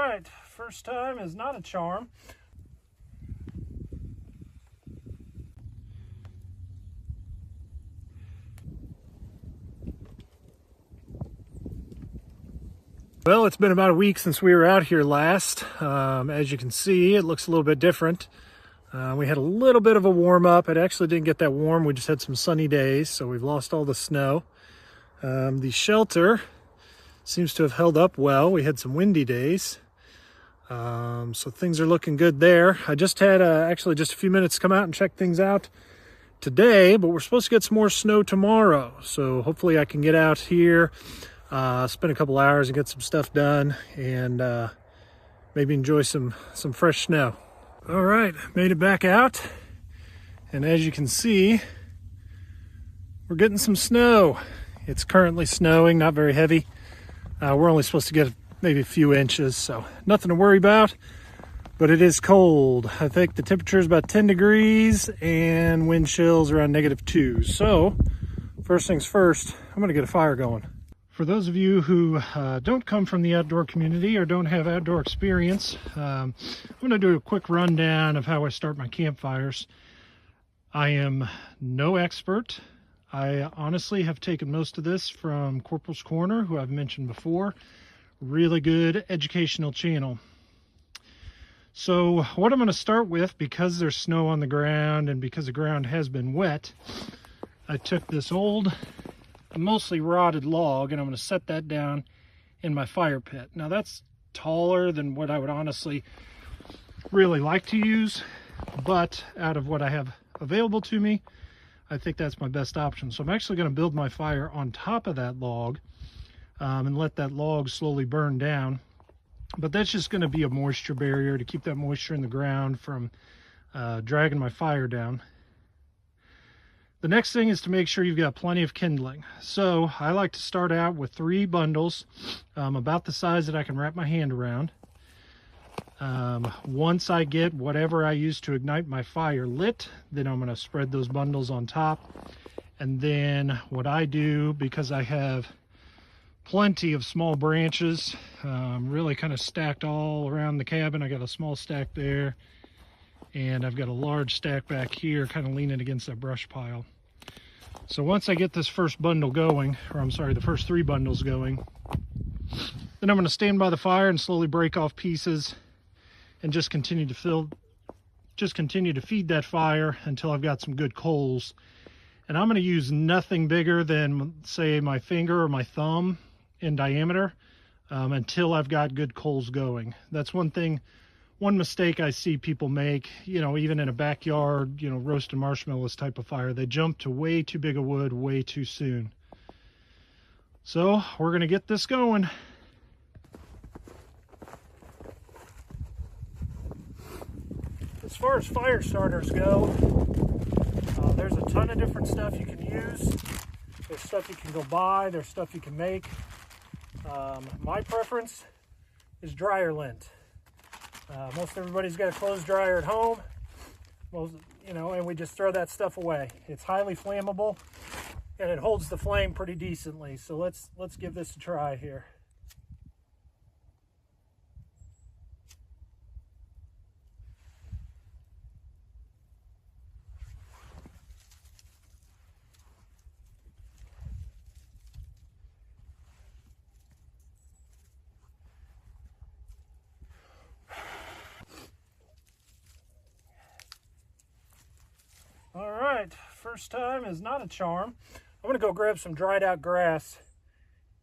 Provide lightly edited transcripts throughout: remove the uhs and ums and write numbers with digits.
right, first time is not a charm. Well, it's been about a week since we were out here last. As you can see, it looks a little bit different. We had a little bit of a warm up. It actually didn't get that warm. We just had some sunny days, so we've lost all the snow. The shelter seems to have held up well. We had some windy days. So things are looking good there. I just had actually just a few minutes to come out and check things out today, but we're supposed to get some more snow tomorrow. So hopefully I can get out here, spend a couple hours and get some stuff done, and maybe enjoy some fresh snow. All right, made it back out, and as you can see, we're getting some snow. It's currently snowing, not very heavy. We're only supposed to get maybe a few inches, so nothing to worry about, but it is cold. I think the temperature is about 10 degrees and wind chills around -2. So first things first, I'm gonna get a fire going. For those of you who don't come from the outdoor community or don't have outdoor experience, I'm going to do a quick rundown of how I start my campfires. I am no expert. I honestly have taken most of this from Corporal's Corner, who I've mentioned before. Really good educational channel. So what I'm going to start with, because there's snow on the ground and because the ground has been wet, I took this old, mostly rotted log, and I'm going to set that down in my fire pit. Now that's taller than what I would honestly really like to use, but out of what I have available to me, I think that's my best option. So I'm actually going to build my fire on top of that log and let that log slowly burn down. But that's just going to be a moisture barrier to keep that moisture in the ground from dragging my fire down. The next thing is to make sure you've got plenty of kindling. So I like to start out with 3 bundles, about the size that I can wrap my hand around. Once I get whatever I use to ignite my fire lit, then I'm going to spread those bundles on top. And then what I do, because I have plenty of small branches, really kind of stacked all around the cabin. I got a small stack there, and I've got a large stack back here kind of leaning against that brush pile. So once I get this first bundle going, or I'm sorry, the first 3 bundles going, then I'm going to stand by the fire and slowly break off pieces and just continue to feed that fire until I've got some good coals. And I'm going to use nothing bigger than, say, my finger or my thumb in diameter until I've got good coals going. That's one mistake I see people make, even in a backyard, roasting marshmallows type of fire. They jump to way too big a wood way too soon. So we're going to get this going. As far as fire starters go, there's a ton of different stuff you can use. There's stuff you can go buy, there's stuff you can make. My preference is dryer lint. Most everybody's got a clothes dryer at home, and we just throw that stuff away. It's highly flammable, and it holds the flame pretty decently. So let's give this a try here. All right, first time is not a charm. I'm gonna go grab some dried out grass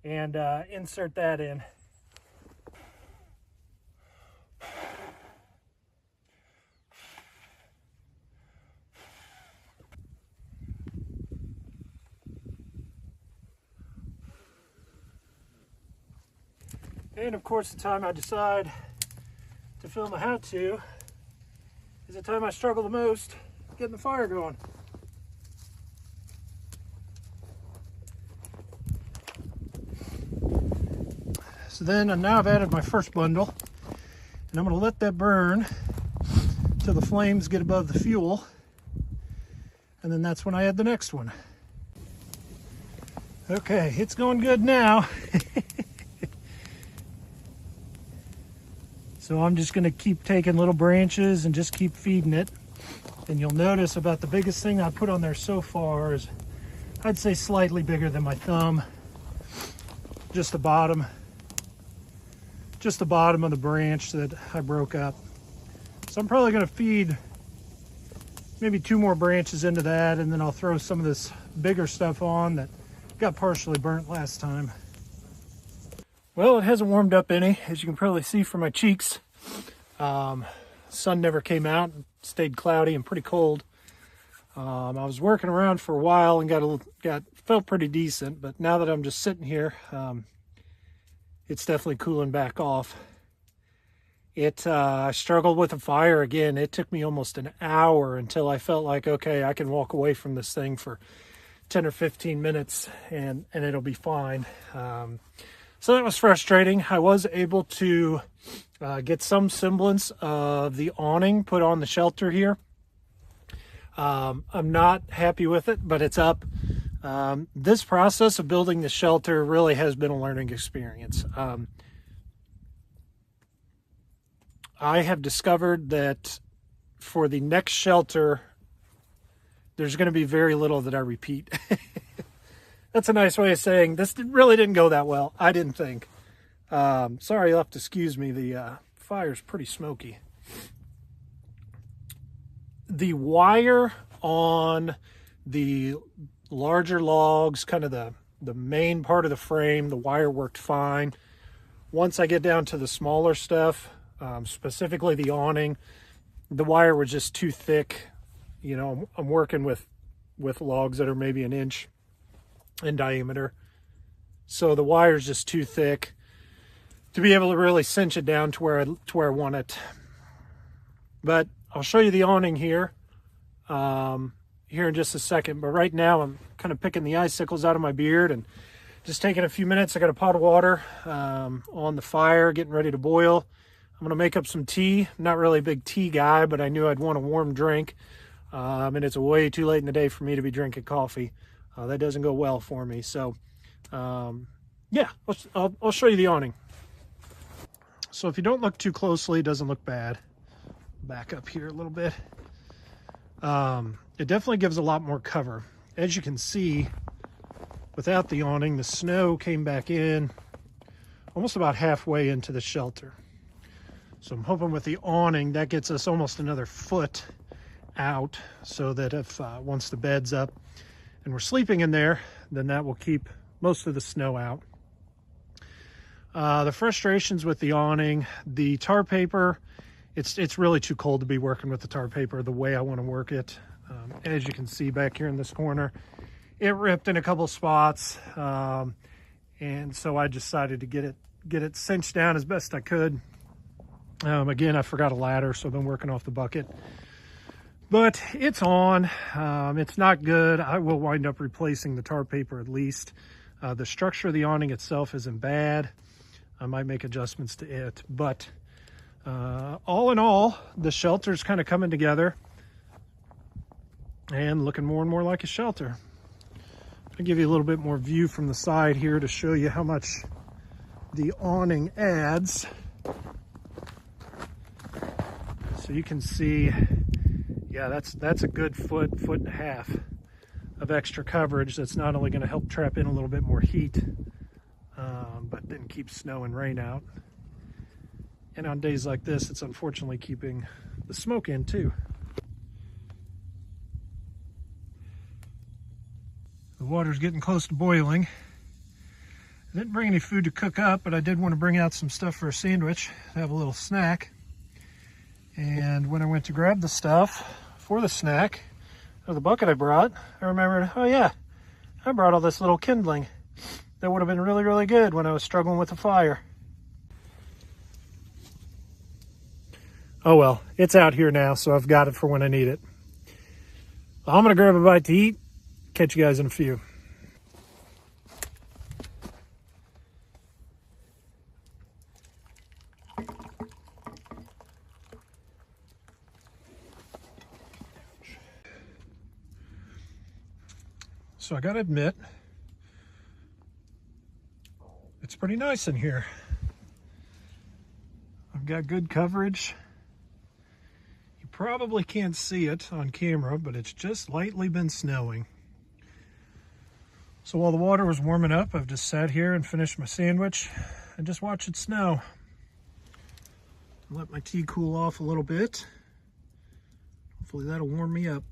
and insert that in. And of course, the time I decide to film a how-to is the time I struggle the most getting the fire going. So then now I've added my first bundle, and I'm going to let that burn till the flames get above the fuel, and then that's when I add the next one. Okay, it's going good now. So I'm just going to keep taking little branches and just keep feeding it. And you'll notice about the biggest thing I put on there so far is, I'd say slightly bigger than my thumb. Just the bottom of the branch that I broke up. So I'm probably going to feed maybe 2 more branches into that, and then I'll throw some of this bigger stuff on that got partially burnt last time. Well, it hasn't warmed up any, as you can probably see from my cheeks. Sun never came out, and stayed cloudy and pretty cold. I was working around for a while and felt pretty decent, but now that I'm just sitting here, it's definitely cooling back off. I struggled with the fire again. It took me almost an hour until I felt like, okay, I can walk away from this thing for 10 or 15 minutes and it'll be fine. So that was frustrating. I was able to get some semblance of the awning put on the shelter here. I'm not happy with it, but it's up. This process of building the shelter really has been a learning experience. I have discovered that for the next shelter, there's going to be very little that I repeat. That's a nice way of saying this really didn't go that well. I didn't think. Sorry, you'll have to excuse me. The fire's pretty smoky. The wire on the larger logs, kind of the main part of the frame, the wire worked fine. Once I get down to the smaller stuff, specifically the awning, the wire was just too thick. You know, I'm working with logs that are maybe 1 inch in diameter, so the wire is just too thick to be able to really cinch it down to where I want it. But I'll show you the awning here in just a second. But right now I'm kind of picking the icicles out of my beard and just taking a few minutes. I got a pot of water on the fire, getting ready to boil. I'm gonna make up some tea. I'm not really a big tea guy, but I knew I'd want a warm drink. And it's way too late in the day for me to be drinking coffee. That doesn't go well for me. So yeah, I'll show you the awning. So if you don't look too closely, it doesn't look bad. Back up here a little bit. It definitely gives a lot more cover. As you can see, without the awning, the snow came back in almost about halfway into the shelter. So I'm hoping with the awning, that gets us almost another foot out, so that if once the bed's up and we're sleeping in there, then that will keep most of the snow out. The frustrations with the awning, the tar paper, it's really too cold to be working with the tar paper the way I want to work it. As you can see back here in this corner, it ripped in a couple spots, and so I decided to get it cinched down as best I could. Again, I forgot a ladder, so I've been working off the bucket. But it's on. It's not good. I will wind up replacing the tar paper at least. The structure of the awning itself isn't bad. I might make adjustments to it. But all in all, the shelter's kind of coming together and looking more and more like a shelter. I'll give you a little bit more view from the side here to show you how much the awning adds. So you can see, yeah, that's a good foot and a half of extra coverage. That's not only going to help trap in a little bit more heat, but then keep snow and rain out. And on days like this, it's unfortunately keeping the smoke in too. The water's getting close to boiling. I didn't bring any food to cook up, but I did want to bring out some stuff for a sandwich, to have a little snack. And when I went to grab the stuff for the snack, out of the bucket I brought, I remembered, oh yeah, I brought all this little kindling. That would have been really, really good when I was struggling with the fire. Oh well, it's out here now, so I've got it for when I need it. I'm gonna grab a bite to eat. Catch you guys in a few. So I gotta admit, it's pretty nice in here. I've I've got good coverage. You probably can't see it on camera, but it's just lightly been snowing. So while the water was warming up, I've just sat here and finished my sandwich and just watched it snow. Let my tea cool off a little bit. Hopefully that'll warm me up.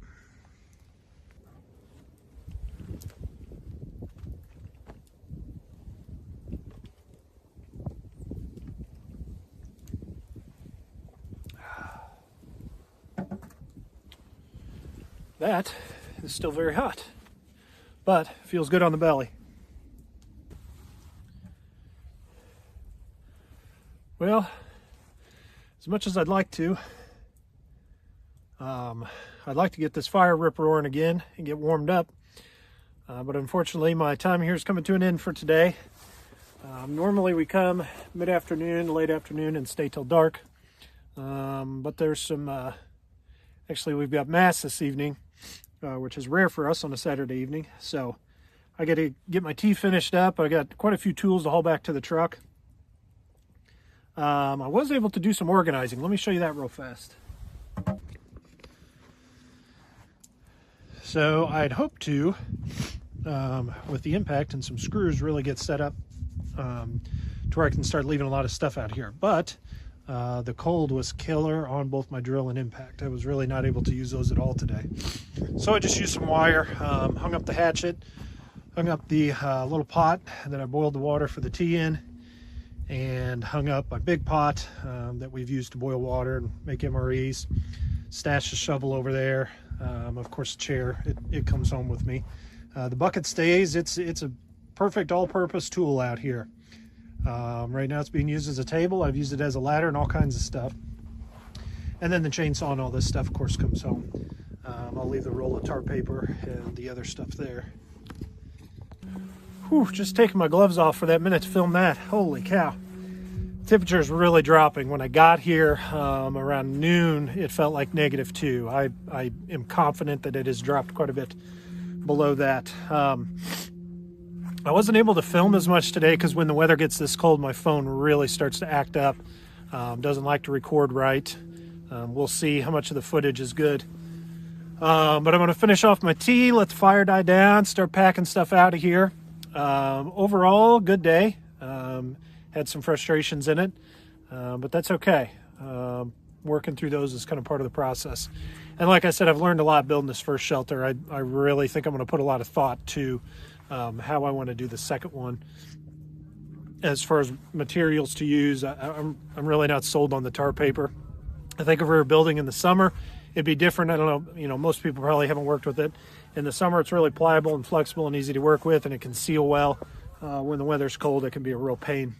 That is still very hot, but feels good on the belly. Well, as much as I'd like to, I'd like to get this fire rip-roaring again and get warmed up, but unfortunately my time here is coming to an end for today. Normally we come mid-afternoon, late afternoon, and stay till dark, but there's some, actually we've got mass this evening, which is rare for us on a Saturday evening, so I got to get my tea finished up. I got quite a few tools to haul back to the truck. I was able to do some organizing. Let me show you that real fast. So I'd hoped to, with the impact and some screws, really get set up to where I can start leaving a lot of stuff out here. But the cold was killer on both my drill and impact. I was really not able to use those at all today. So I just used some wire, hung up the hatchet, hung up the little pot that I boiled the water for the tea in, and hung up my big pot that we've used to boil water and make MREs. Stashed the shovel over there. Of course, the chair, it comes home with me. The bucket stays. It's a perfect all-purpose tool out here. Right now it's being used as a table. I've used it as a ladder and all kinds of stuff. And then the chainsaw and all this stuff, of course, comes home. I'll leave the roll of tar paper and the other stuff there. Whew, just taking my gloves off for that minute to film that. Holy cow. Temperature is really dropping. When I got here around noon, it felt like -2. I am confident that it has dropped quite a bit below that. I wasn't able to film as much today because when the weather gets this cold, my phone really starts to act up. Doesn't like to record right. We'll see how much of the footage is good. But I'm going to finish off my tea, let the fire die down, start packing stuff out of here. Overall, good day. Had some frustrations in it, but that's okay. Working through those is kind of part of the process. And like I said, I've learned a lot building this first shelter. I really think I'm going to put a lot of thought to how I want to do the second one. As far as materials to use, I'm really not sold on the tar paper. I think if we were building in the summer, it'd be different. I don't know, most people probably haven't worked with it. In the summer, it's really pliable and flexible and easy to work with, and it can seal well. When the weather's cold, it can be a real pain.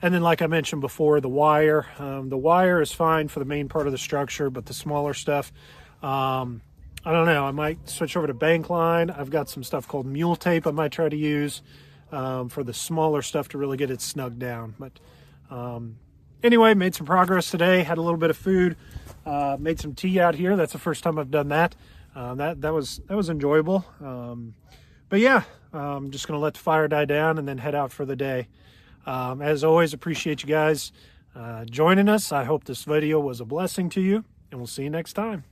And then, like I mentioned before, the wire. The wire is fine for the main part of the structure, but the smaller stuff, I don't know. I might switch over to bank line. I've got some stuff called mule tape I might try to use for the smaller stuff to really get it snugged down. But anyway, made some progress today. Had a little bit of food. Made some tea out here. That's the first time I've done that. That was enjoyable. But yeah, I'm just going to let the fire die down and then head out for the day. As always, appreciate you guys joining us. I hope this video was a blessing to you, and we'll see you next time.